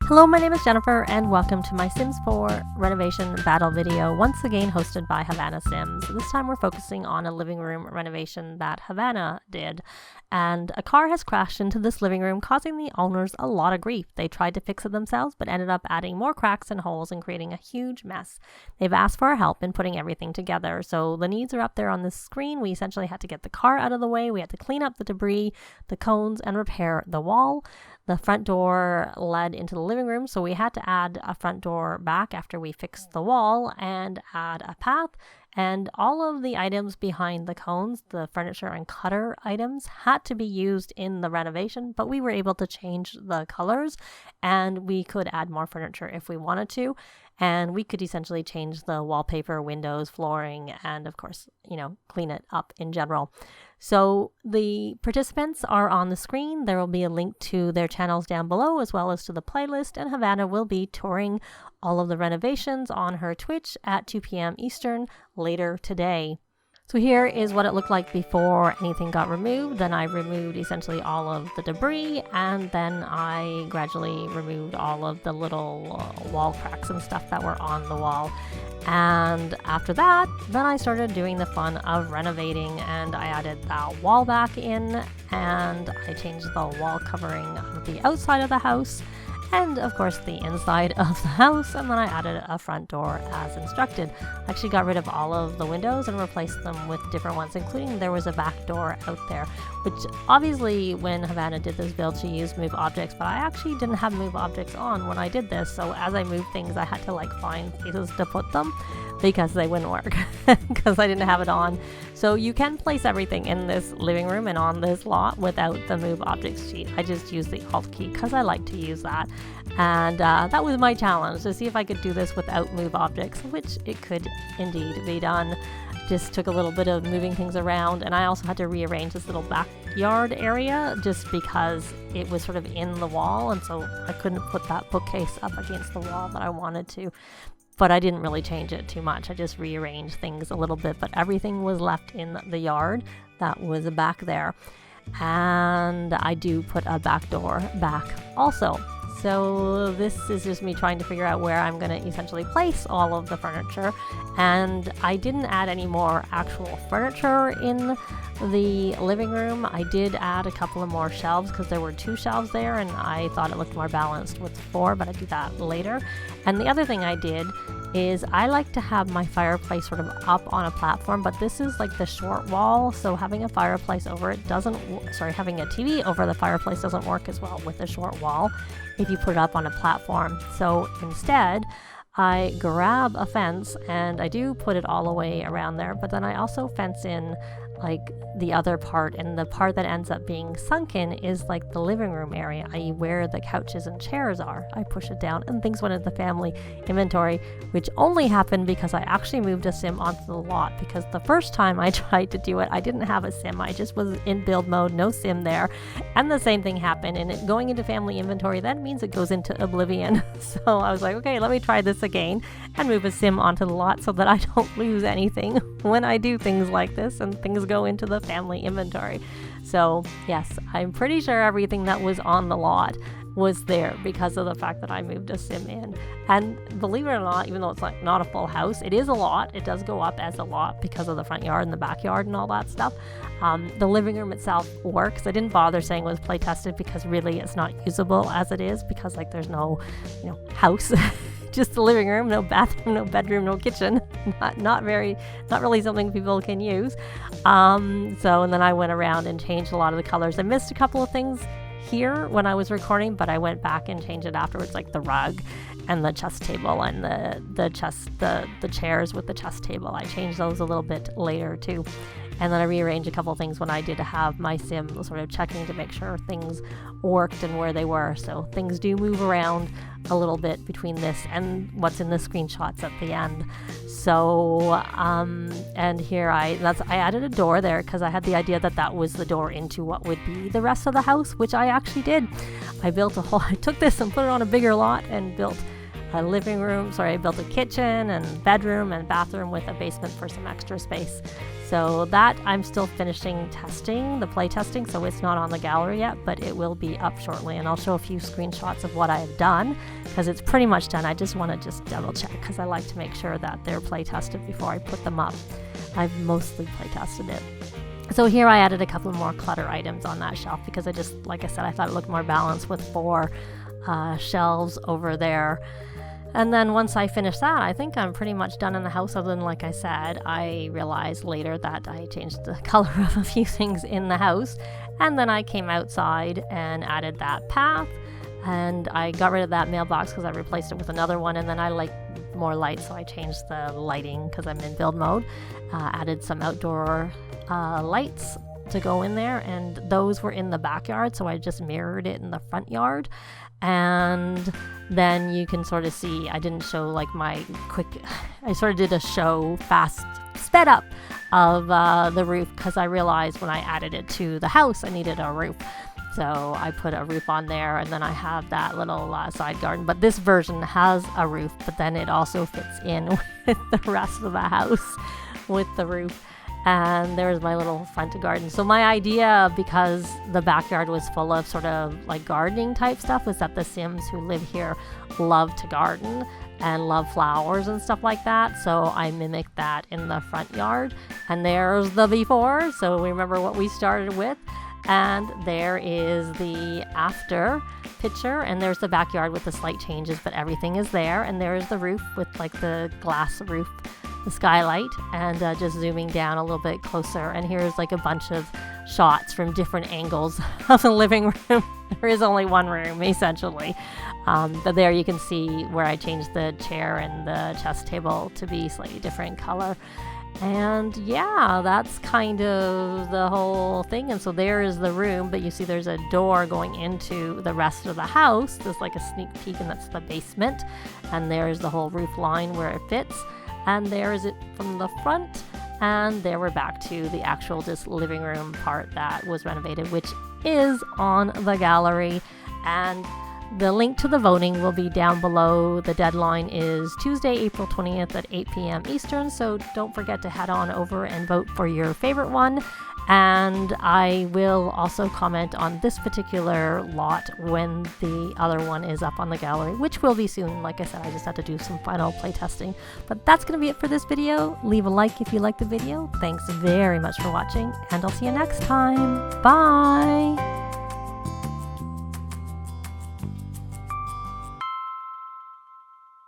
Hello, my name is Jennifer and welcome to my Sims 4 renovation battle video, once again hosted by Havana Sims. This time we're focusing on a living room renovation that Havana did, and a car has crashed into this living room, causing the owners a lot of grief. They tried to fix it themselves but ended up adding more cracks and holes and creating a huge mess. They've asked for our help in putting everything together, so the needs are up there on the screen. We essentially had to get the car out of the way, we had to clean up the debris, the cones, and repair the wall. The front door led into the living room, so we had to add a front door back after we fixed the wall and add a path. And all of the items behind the cones, the furniture and clutter items, had to be used in the renovation, but we were able to change the colors and we could add more furniture if we wanted to. And we could essentially change the wallpaper, windows, flooring, and of course, clean it up in general. So the participants are on the screen. There will be a link to their channels down below, as well as to the playlist, and Havana will be touring all of the renovations on her Twitch at 2 p.m. Eastern later today. So here is what it looked like before anything got removed. Then I removed essentially all of the debris, and then I gradually removed all of the little wall cracks and stuff that were on the wall. And after that, then I started doing the fun of renovating, and I added that wall back in, and I changed the wall covering of the outside of the house, and of course the inside of the house, and then I added a front door as instructed. I actually got rid of all of the windows and replaced them with different ones, including there was a back door out there, which obviously when Havana did this build she used move objects, but I actually didn't have move objects on when I did this, so as I moved things I had to find places to put them because they wouldn't work because I didn't have it on. So you can place everything in this living room and on this lot without the move objects sheet. I just used the Alt key because I like to use that, and that was my challenge, to see if I could do this without move objects, which it could indeed be done. Just took a little bit of moving things around, and I also had to rearrange this little backyard area just because it was sort of in the wall, and so I couldn't put that bookcase up against the wall that I wanted to. But I didn't really change it too much. I just rearranged things a little bit, but everything was left in the yard that was back there. And I do put a back door back also. So this is just me trying to figure out where I'm going to essentially place all of the furniture. And I didn't add any more actual furniture in the living room. I did add a couple of more shelves because there were 2 shelves there, and I thought it looked more balanced with 4, but I do that later. And the other thing I did is I like to have my fireplace sort of up on a platform, but this is like the short wall, so having a fireplace over it having a TV over the fireplace doesn't work as well with a short wall if you put it up on a platform. So instead I grab a fence and I do put it all the way around there, but then I also fence in the other part, and the part that ends up being sunken is the living room area, i.e. where the couches and chairs are. I push it down and things went into the family inventory, which only happened because I actually moved a sim onto the lot, because the first time I tried to do it I didn't have a sim, I just was in build mode, no sim there, and the same thing happened, and it going into family inventory, that means it goes into oblivion. So I was like, okay, let me try this again and move a sim onto the lot so that I don't lose anything when I do things like this and things go into the family inventory. So yes, I'm pretty sure everything that was on the lot was there because of the fact that I moved a sim in. And believe it or not, even though it's not a full house, it is a lot. It does go up as a lot because of the front yard and the backyard and all that stuff. The living room itself works. I didn't bother saying it was play tested because really it's not usable as it is, because there's no house. Just the living room, no bathroom, no bedroom, no kitchen. Not really something people can use. And then I went around and changed a lot of the colors. I missed a couple of things here when I was recording, but I went back and changed it afterwards, like the rug and the chess table and the chairs with the chess table. I changed those a little bit later too. And then I rearranged a couple of things when I did have my sim sort of checking to make sure things worked and where they were. So things do move around a little bit between this and what's in the screenshots at the end. So, and here I added a door there because I had the idea that was the door into what would be the rest of the house, which I actually did. I took this and put it on a bigger lot and built a living room. I built a kitchen and bedroom and bathroom with a basement for some extra space. So that I'm still finishing testing, the play testing, so it's not on the gallery yet, but it will be up shortly, and I'll show a few screenshots of what I've done because it's pretty much done. I just want to just double check because I like to make sure that they're play tested before I put them up. I've mostly play tested it. So here I added a couple more clutter items on that shelf because I just, like I said, I thought it looked more balanced with 4 shelves over there. And then once I finish that, I think I'm pretty much done in the house, other than, like I said, I realized later that I changed the color of a few things in the house. And then I came outside and added that path, and I got rid of that mailbox because I replaced it with another one, and then I like more light, so I changed the lighting because I'm in build mode. Added some outdoor lights to go in there, and those were in the backyard, so I just mirrored it in the front yard. And then you can sort of see, I didn't show like my quick, I sort of did a show fast sped up of the roof because I realized when I added it to the house I needed a roof. So I put a roof on there, and then I have that little side garden. But this version has a roof, but then it also fits in with the rest of the house with the roof. And there's my little front garden. So my idea, because the backyard was full of sort of like gardening type stuff, was that the Sims who live here love to garden and love flowers and stuff like that. So I mimicked that in the front yard. And there's the before. So remember what we started with. And there is the after picture, and there's the backyard with the slight changes, but everything is there. And there's the roof with like the glass roof, the skylight, and just zooming down a little bit closer. And here's like a bunch of shots from different angles of the living room. There is only one room essentially, but there you can see where I changed the chair and the chess table to be slightly different color. And yeah, that's kind of the whole thing. And so there is the room, but you see there's a door going into the rest of the house. There's like a sneak peek, and that's the basement. And there's the whole roof line where it fits. And there is it from the front. And there we're back to the actual just living room part that was renovated, which is on the gallery. And the link to the voting will be down below. The deadline is Tuesday, April 20th at 8 p.m. Eastern, so don't forget to head on over and vote for your favorite one. And I will also comment on this particular lot when the other one is up on the gallery, which will be soon. Like I said, I just had to do some final play testing. But that's going to be it for this video. Leave a like if you liked the video. Thanks very much for watching, and I'll see you next time. Bye!